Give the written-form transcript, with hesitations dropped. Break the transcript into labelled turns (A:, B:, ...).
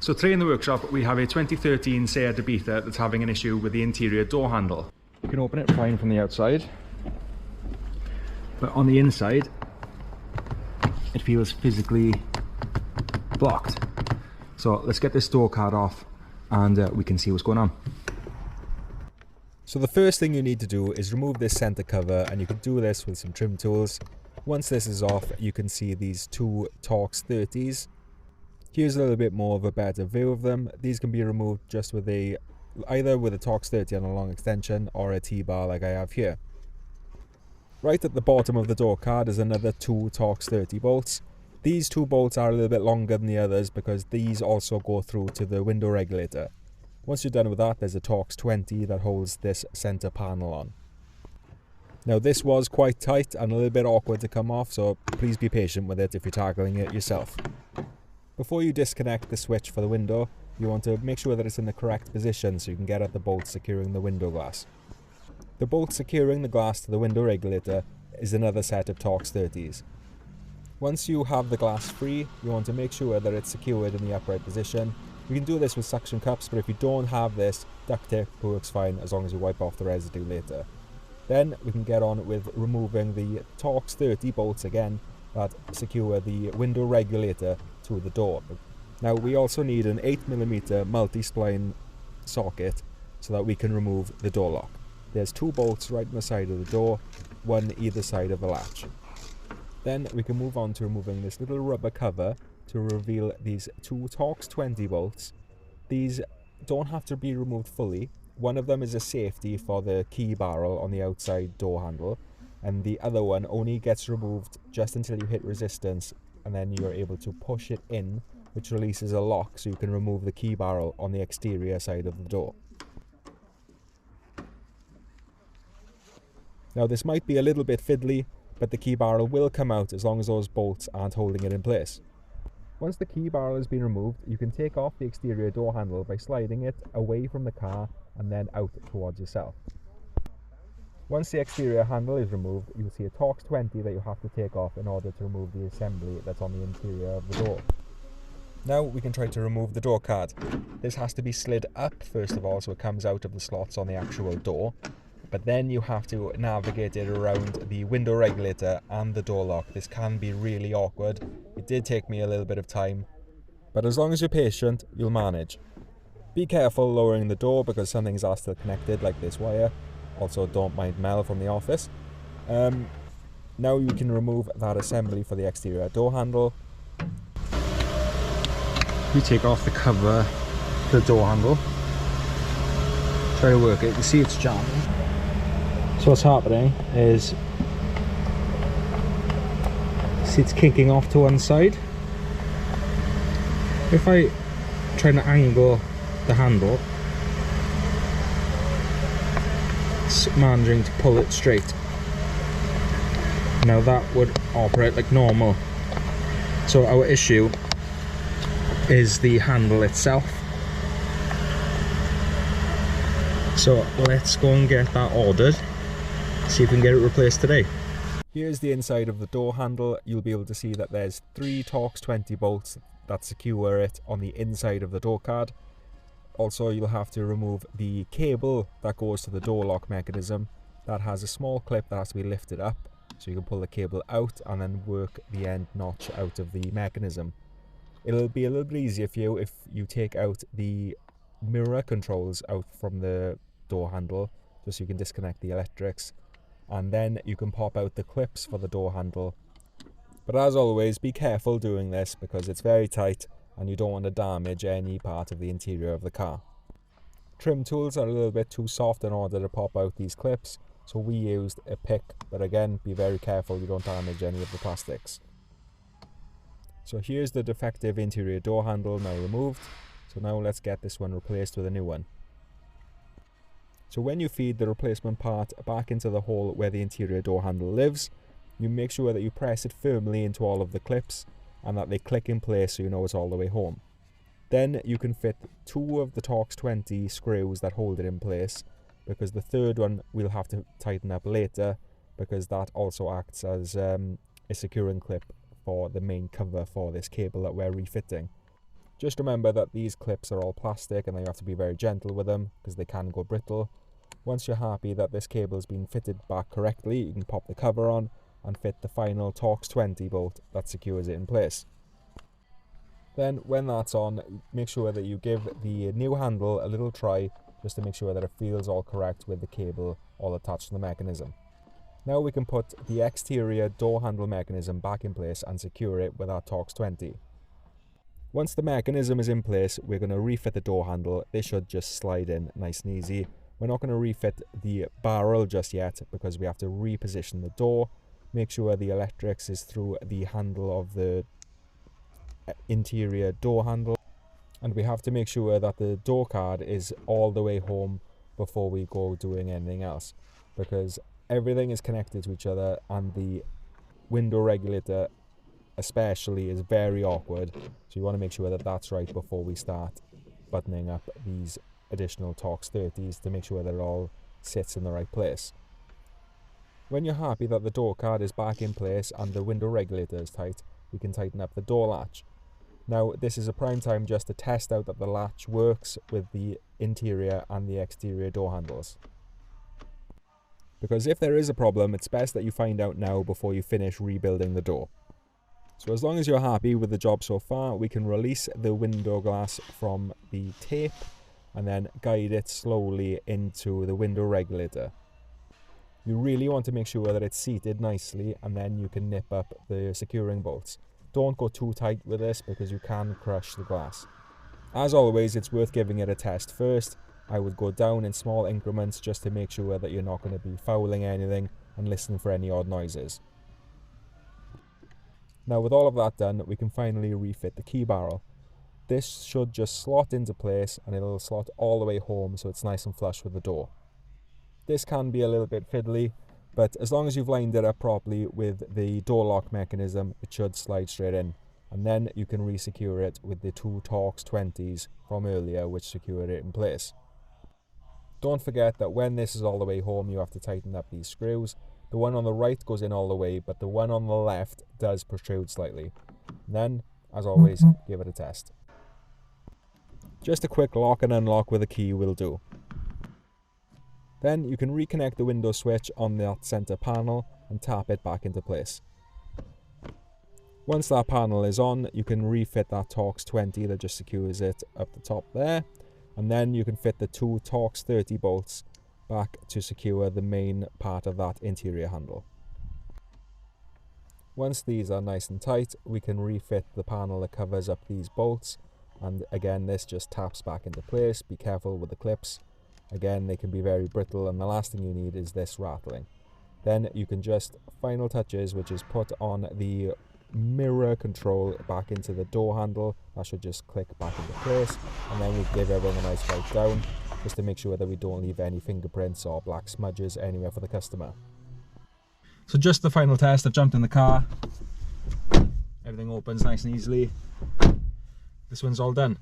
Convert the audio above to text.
A: So today in the workshop we have a 2013 Seat Ibiza that's having an issue with the interior door handle. You can open it fine from the outside, but on the inside it feels physically blocked. So let's get this door card off and we can see what's going on.
B: So the first thing you need to do is remove this center cover, and you can do this with some trim tools. Once this is off, you can see these two Torx 30s. Here's a little bit more of a better view of them. These can be removed just with either with a Torx 30 on a long extension or a T-bar like I have here. Right at the bottom of the door card is another two Torx 30 bolts. These two bolts are a little bit longer than the others because these also go through to the window regulator. Once you're done with that, there's a Torx 20 that holds this center panel on. Now this was quite tight and a little bit awkward to come off, so please be patient with it if you're tackling it yourself. Before you disconnect the switch for the window, you want to make sure that it's in the correct position so you can get at the bolt securing the window glass. The bolt securing the glass to the window regulator is another set of Torx 30s. Once you have the glass free, you want to make sure that it's secured in the upright position. You can do this with suction cups, but if you don't have this, duct tape works fine as long as you wipe off the residue later. Then we can get on with removing the Torx 30 bolts again that secure the window regulator to the door. Now we also need an 8mm multi-spline socket so that we can remove the door lock. There's two bolts right on the side of the door, one either side of the latch. Then we can move on to removing this little rubber cover to reveal these two Torx 20 bolts. These don't have to be removed fully. One of them is a safety for the key barrel on the outside door handle, and the other one only gets removed just until you hit resistance, and then you're able to push it in, which releases a lock so you can remove the key barrel on the exterior side of the door. Now this might be a little bit fiddly, but the key barrel will come out as long as those bolts aren't holding it in place. Once the key barrel has been removed, you can take off the exterior door handle by sliding it away from the car and then out towards yourself. Once the exterior handle is removed, you'll see a Torx 20 that you have to take off in order to remove the assembly that's on the interior of the door. Now we can try to remove the door card. This has to be slid up first of all so it comes out of the slots on the actual door, but then you have to navigate it around the window regulator and the door lock. This can be really awkward. It did take me a little bit of time, but as long as you're patient, you'll manage. Be careful lowering the door because some things are still connected, like this wire. Also, don't mind Mel from the office. Now you can remove that assembly for the exterior door handle.
A: You take off the cover for the door handle. Try to work it. You can see it's jamming. So what's happening is, see it's kicking off to one side. If I try to angle the handle, it's managing to pull it straight. Now that would operate like normal. So our issue is the handle itself. So let's go and get that ordered. See if we can get it replaced today.
B: Here's the inside of the door handle. You'll be able to see that there's three Torx 20 bolts that secure it on the inside of the door card. Also, you'll have to remove the cable that goes to the door lock mechanism. That has a small clip that has to be lifted up, so you can pull the cable out and then work the end notch out of the mechanism. It'll be a little bit easier for you if you take out the mirror controls out from the door handle, just so you can disconnect the electrics, and then you can pop out the clips for the door handle. But as always, be careful doing this because it's very tight and you don't want to damage any part of the interior of the car. Trim tools are a little bit too soft in order to pop out these clips, so we used a pick, but again, be very careful you don't damage any of the plastics. So here's the defective interior door handle now removed. So now let's get this one replaced with a new one. So when you feed the replacement part back into the hole where the interior door handle lives, you make sure that you press it firmly into all of the clips and that they click in place so you know it's all the way home. Then you can fit two of the Torx 20 screws that hold it in place, because the third one we'll have to tighten up later because that also acts as a securing clip for the main cover for this cable that we're refitting. Just remember that these clips are all plastic and you have to be very gentle with them because they can go brittle. Once you're happy that this cable has been fitted back correctly, you can pop the cover on and fit the final Torx 20 bolt that secures it in place. Then when that's on, make sure that you give the new handle a little try just to make sure that it feels all correct with the cable all attached to the mechanism. Now we can put the exterior door handle mechanism back in place and secure it with our Torx 20. Once the mechanism is in place, we're going to refit the door handle. This should just slide in nice and easy. We're not going to refit the barrel just yet because we have to reposition the door, make sure the electrics is through the handle of the interior door handle, and we have to make sure that the door card is all the way home before we go doing anything else, because everything is connected to each other and the window regulator especially is very awkward, so you want to make sure that that's right before we start buttoning up these additional Torx 30s to make sure that it all sits in the right place. When you're happy that the door card is back in place and the window regulator is tight, we can tighten up the door latch. Now this is a prime time just to test out that the latch works with the interior and the exterior door handles. Because if there is a problem, it's best that you find out now before you finish rebuilding the door. So as long as you're happy with the job so far, we can release the window glass from the tape and then guide it slowly into the window regulator. You really want to make sure that it's seated nicely, and then you can nip up the securing bolts. Don't go too tight with this because you can crush the glass. As always, it's worth giving it a test first. I would go down in small increments just to make sure that you're not going to be fouling anything and listen for any odd noises. Now with all of that done, we can finally refit the key barrel. This should just slot into place and it'll slot all the way home so it's nice and flush with the door. This can be a little bit fiddly, but as long as you've lined it up properly with the door lock mechanism, it should slide straight in. And then you can re-secure it with the two Torx 20s from earlier which secured it in place. Don't forget that when this is all the way home, you have to tighten up these screws. The one on the right goes in all the way, but the one on the left does protrude slightly. And then, as always, give it a test. Just a quick lock and unlock with a key will do. Then you can reconnect the window switch on that center panel and tap it back into place. Once that panel is on, you can refit that Torx 20 that just secures it up the top there, and then you can fit the two Torx 30 bolts back to secure the main part of that interior handle. Once these are nice and tight, we can refit the panel that covers up these bolts, and again this just taps back into place. Be careful with the clips. Again, they can be very brittle, and the last thing you need is this rattling. Then you can just final touches, which is put on the mirror control back into the door handle. That should just click back into place, and then we give everything a nice wipe down just to make sure that we don't leave any fingerprints or black smudges anywhere for the customer. So just the final test. I've jumped in the car, everything opens nice and easily. This one's all done.